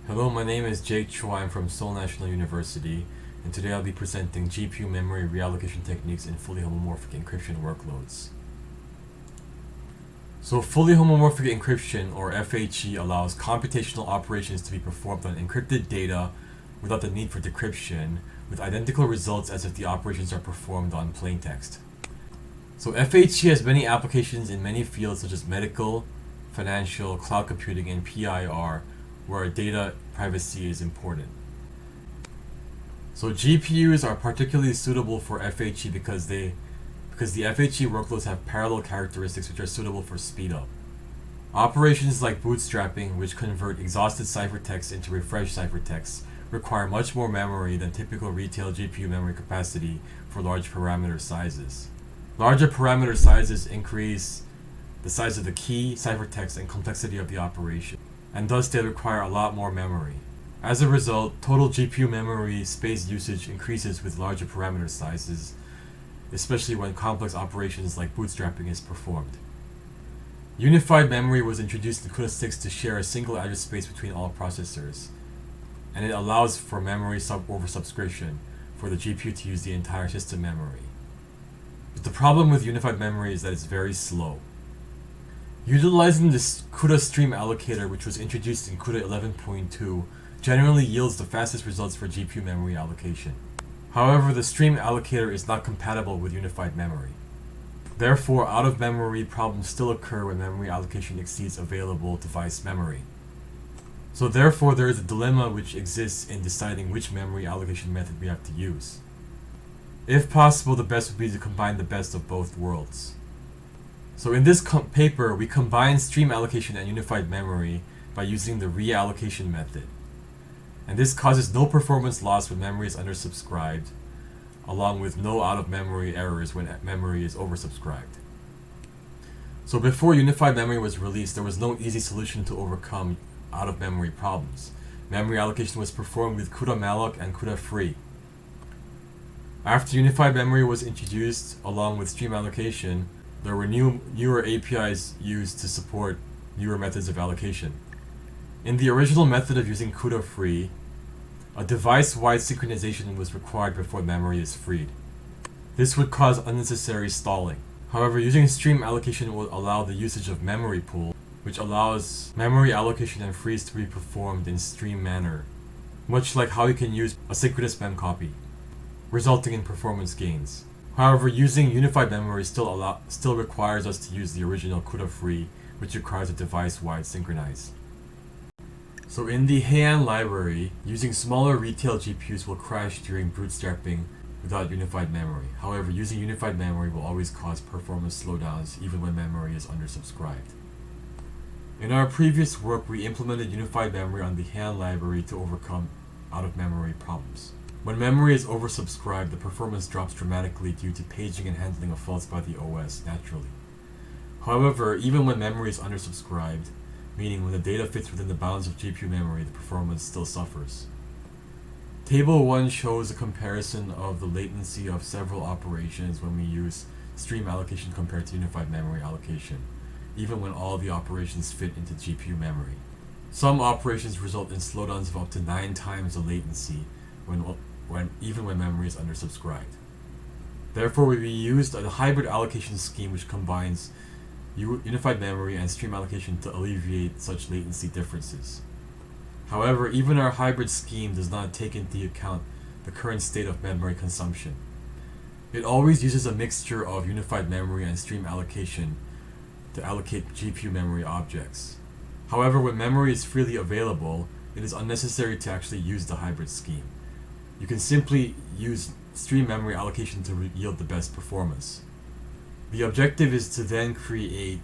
Hello, my name is Jake Chua. I'm from Seoul National University, and today I'll be presenting GPU memory reallocation techniques in fully homomorphic encryption workloads. So fully homomorphic encryption, or FHE, allows computational operations to be performed on encrypted data without the need for decryption, with identical results as if the operations are performed on plain text. So FHE has many applications in many fields such as medical, financial, cloud computing, and PIR, where data privacy is important. So GPUs are particularly suitable for FHE because the FHE workloads have parallel characteristics which are suitable for speed up. Operations like bootstrapping, which convert exhausted ciphertext into refreshed ciphertext, require much more memory than typical retail GPU memory capacity for large parameter sizes. Larger parameter sizes increase the size of the key, ciphertext, and complexity of the operation, and thus they require a lot more memory. As a result, total GPU memory space usage increases with larger parameter sizes, especially when complex operations like bootstrapping is performed. Unified memory was introduced in CUDA 6 to share a single address space between all processors, and it allows for memory oversubscription for the GPU to use the entire system memory. But the problem with unified memory is that it's very slow. Utilizing this CUDA stream allocator, which was introduced in CUDA 11.2, generally yields the fastest results for GPU memory allocation. However, the stream allocator is not compatible with unified memory. Therefore, out-of-memory problems still occur when memory allocation exceeds available device memory. So therefore, there is a dilemma which exists in deciding which memory allocation method we have to use. If possible, the best would be to combine the best of both worlds. So in this paper, we combine stream allocation and unified memory by using the reallocation method. And this causes no performance loss when memory is undersubscribed, along with no out-of-memory errors when memory is oversubscribed. So before unified memory was released, there was no easy solution to overcome out-of-memory problems. Memory allocation was performed with CUDA malloc and CUDA free. After unified memory was introduced along with stream allocation, there were newer APIs used to support newer methods of allocation. In the original method of using CUDA free, a device-wide synchronization was required before memory is freed. This would cause unnecessary stalling. However, using stream allocation will allow the usage of memory pool, which allows memory allocation and freeze to be performed in stream manner, much like how you can use asynchronous memcopy, resulting in performance gains. However, using unified memory still requires us to use the original CUDA free, which requires a device-wide synchronize. So in the Heian library, using smaller retail GPUs will crash during bootstrapping without unified memory. However, using unified memory will always cause performance slowdowns even when memory is undersubscribed. In our previous work, we implemented unified memory on the Heian library to overcome out-of-memory problems. When memory is oversubscribed, the performance drops dramatically due to paging and handling of faults by the OS naturally. However, even when memory is undersubscribed, meaning when the data fits within the bounds of GPU memory, the performance still suffers. Table 1 shows a comparison of the latency of several operations when we use stream allocation compared to unified memory allocation, even when all the operations fit into GPU memory. Some operations result in slowdowns of up to 9 times the latency even when memory is undersubscribed. Therefore, we used a hybrid allocation scheme which combines unified memory and stream allocation to alleviate such latency differences. However, even our hybrid scheme does not take into account the current state of memory consumption. It always uses a mixture of unified memory and stream allocation to allocate GPU memory objects. However, when memory is freely available, it is unnecessary to actually use the hybrid scheme. You can simply use stream memory allocation to yield the best performance. The objective is to then create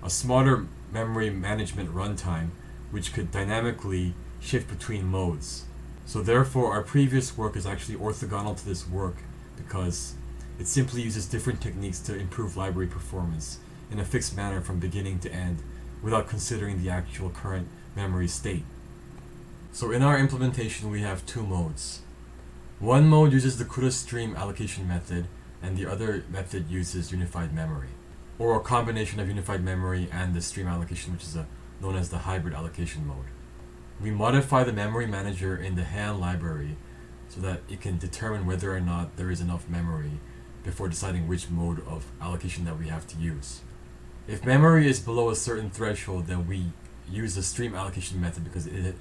a smarter memory management runtime which could dynamically shift between modes. So therefore, our previous work is actually orthogonal to this work because it simply uses different techniques to improve library performance in a fixed manner from beginning to end without considering the actual current memory state. So in our implementation, we have 2 modes. One mode uses the CUDA stream allocation method, and the other method uses unified memory, or a combination of unified memory and the stream allocation, which is known as the hybrid allocation mode. We modify the memory manager in the hand library so that it can determine whether or not there is enough memory before deciding which mode of allocation that we have to use. If memory is below a certain threshold, then we use the stream allocation method because it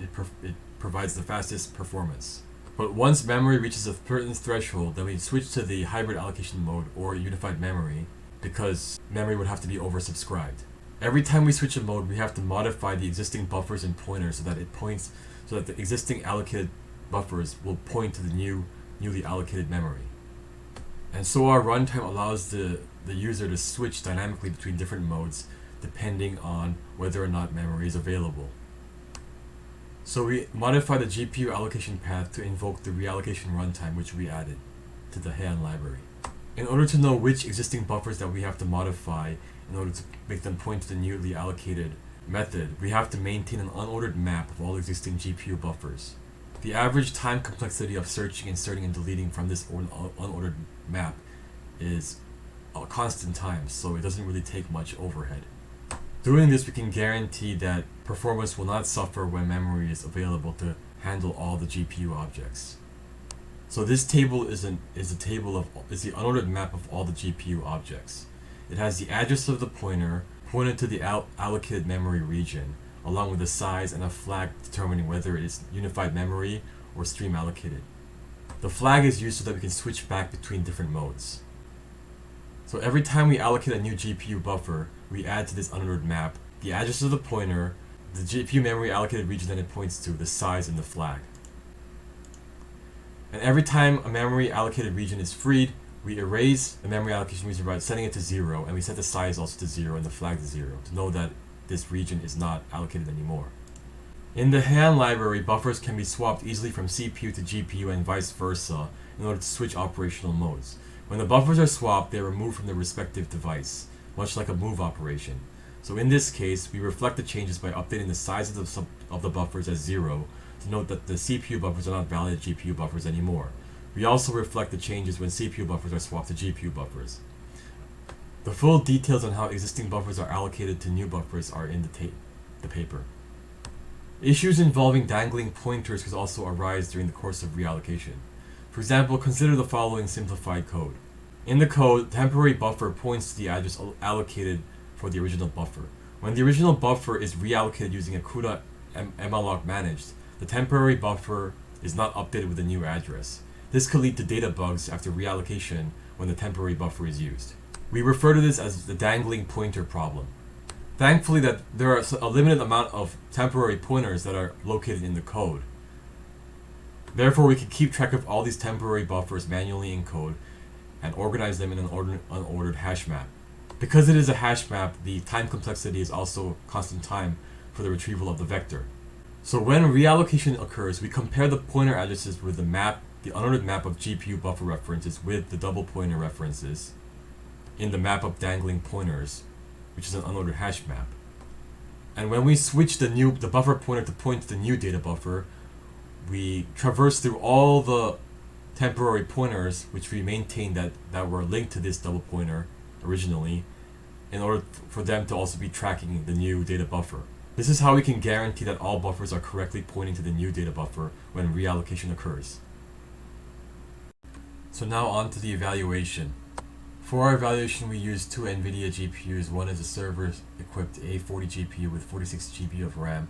provides the fastest performance. But once memory reaches a certain threshold, then we switch to the hybrid allocation mode or unified memory because memory would have to be oversubscribed. Every time we switch a mode, we have to modify the existing buffers and pointers so that the existing allocated buffers will point to the newly allocated memory. And so our runtime allows the user to switch dynamically between different modes depending on whether or not memory is available. So we modify the GPU allocation path to invoke the reallocation runtime, which we added to the hand library. In order to know which existing buffers that we have to modify in order to make them point to the newly allocated method, we have to maintain an unordered map of all existing GPU buffers. The average time complexity of searching, inserting, and deleting from this unordered map is a constant time, so it doesn't really take much overhead. Doing this, we can guarantee that performance will not suffer when memory is available to handle all the GPU objects. So this table is the unordered map of all the GPU objects. It has the address of the pointer pointed to the allocated memory region, along with the size and a flag determining whether it is unified memory or stream allocated. The flag is used so that we can switch back between different modes. So every time we allocate a new GPU buffer, we add to this unordered map the address of the pointer, the GPU memory allocated region that it points to, the size, and the flag. And every time a memory allocated region is freed, we erase the memory allocation region by setting it to 0, and we set the size also to 0 and the flag to 0 to know that this region is not allocated anymore. In the hand library, buffers can be swapped easily from CPU to GPU and vice versa in order to switch operational modes. When the buffers are swapped, they are removed from their respective device, much like a move operation. So in this case, we reflect the changes by updating the size of the buffers as 0 to note that the CPU buffers are not valid GPU buffers anymore. We also reflect the changes when CPU buffers are swapped to GPU buffers. The full details on how existing buffers are allocated to new buffers are in the paper. Issues involving dangling pointers could also arise during the course of reallocation. For example, consider the following simplified code. In the code, the temporary buffer points to the address allocated for the original buffer. When the original buffer is reallocated using a CUDA malloc managed, the temporary buffer is not updated with the new address. This could lead to data bugs after reallocation when the temporary buffer is used. We refer to this as the dangling pointer problem. Thankfully, that there are a limited amount of temporary pointers that are located in the code. Therefore, we can keep track of all these temporary buffers manually in code and organize them in an unordered hash map. Because it is a hash map, the time complexity is also constant time for the retrieval of the vector. So when reallocation occurs, we compare the pointer addresses with the unordered map of GPU buffer references with the double pointer references in the map of dangling pointers, which is an unordered hash map. And when we switch the buffer pointer to point to the new data buffer, we traverse through all the temporary pointers which we maintained that were linked to this double pointer originally in order for them to also be tracking the new data buffer. This is how we can guarantee that all buffers are correctly pointing to the new data buffer when reallocation occurs. So now on to the evaluation. For our evaluation, we use two NVIDIA GPUs. One is a server-equipped A40 GPU with 46 GB of RAM.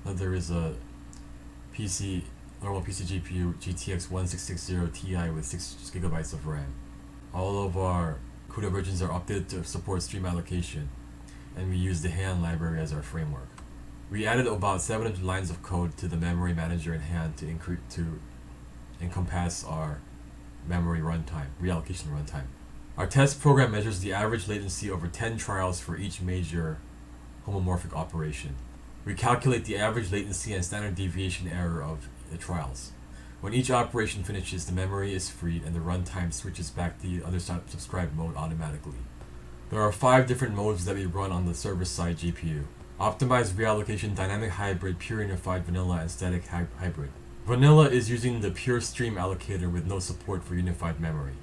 Another is a normal PC GPU GTX 1660 Ti with 6 GB of RAM. All of our CUDA versions are updated to support stream allocation, and we use the hand library as our framework. We added about 700 lines of code to the memory manager in hand to encompass our memory runtime, reallocation runtime. Our test program measures the average latency over 10 trials for each major homomorphic operation. We calculate the average latency and standard deviation error of the trials. When each operation finishes, the memory is freed and the runtime switches back to the undersubscribed mode automatically. There are 5 different modes that we run on the server-side GPU. Optimized reallocation, dynamic hybrid, pure unified vanilla, and static hybrid. Vanilla is using the pure stream allocator with no support for unified memory.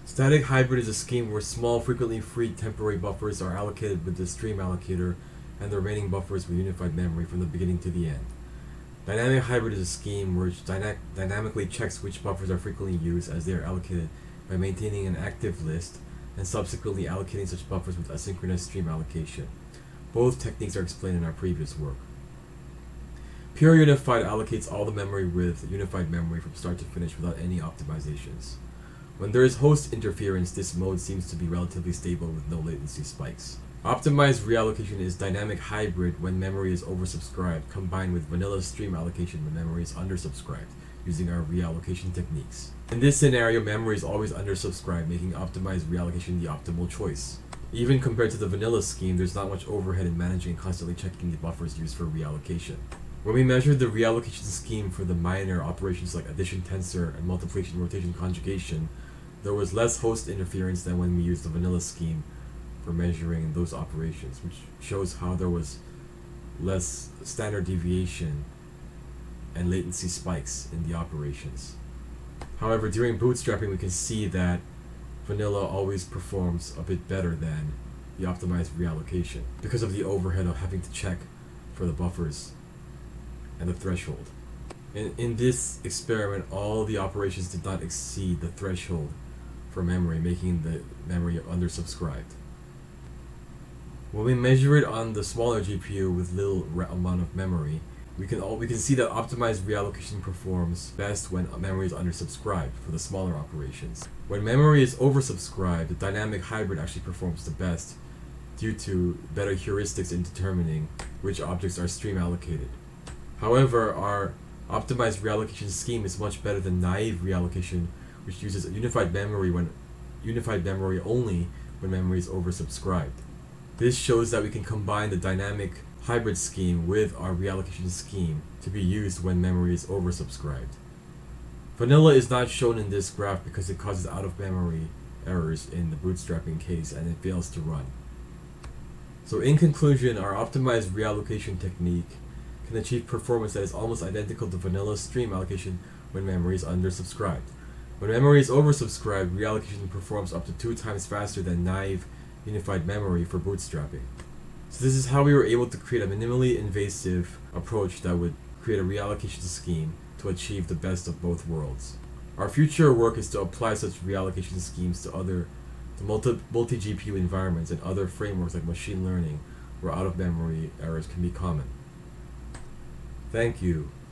Static hybrid is a scheme where small, frequently freed temporary buffers are allocated with the stream allocator and the remaining buffers with unified memory from the beginning to the end. Dynamic hybrid is a scheme which dynamically checks which buffers are frequently used as they are allocated by maintaining an active list and subsequently allocating such buffers with asynchronous stream allocation. Both techniques are explained in our previous work. Pure unified allocates all the memory with unified memory from start to finish without any optimizations. When there is host interference, this mode seems to be relatively stable with no latency spikes. Optimized reallocation is dynamic hybrid when memory is oversubscribed, combined with vanilla stream allocation when memory is undersubscribed, using our reallocation techniques. In this scenario, memory is always undersubscribed, making optimized reallocation the optimal choice. Even compared to the vanilla scheme, there's not much overhead in managing and constantly checking the buffers used for reallocation. When we measured the reallocation scheme for the minor operations like addition tensor and multiplication rotation conjugation, there was less host interference than when we used the vanilla scheme for measuring those operations, which shows how there was less standard deviation and latency spikes in the operations. However, during bootstrapping, we can see that vanilla always performs a bit better than the optimized reallocation because of the overhead of having to check for the buffers and the threshold. In this experiment, all the operations did not exceed the threshold for memory, making the memory undersubscribed. When we measure it on the smaller GPU with little amount of memory, we can see that optimized reallocation performs best when memory is undersubscribed for the smaller operations. When memory is oversubscribed, the dynamic hybrid actually performs the best due to better heuristics in determining which objects are stream allocated. However, our optimized reallocation scheme is much better than naive reallocation, which uses unified memory only when memory is oversubscribed. This shows that we can combine the dynamic hybrid scheme with our reallocation scheme to be used when memory is oversubscribed. Vanilla is not shown in this graph because it causes out-of-memory errors in the bootstrapping case and it fails to run. So in conclusion, our optimized reallocation technique can achieve performance that is almost identical to vanilla stream allocation when memory is undersubscribed. When memory is oversubscribed, reallocation performs up to 2 times faster than naive unified memory for bootstrapping. So this is how we were able to create a minimally invasive approach that would create a reallocation scheme to achieve the best of both worlds. Our future work is to apply such reallocation schemes to multi-GPU environments and other frameworks like machine learning where out-of-memory errors can be common. Thank you.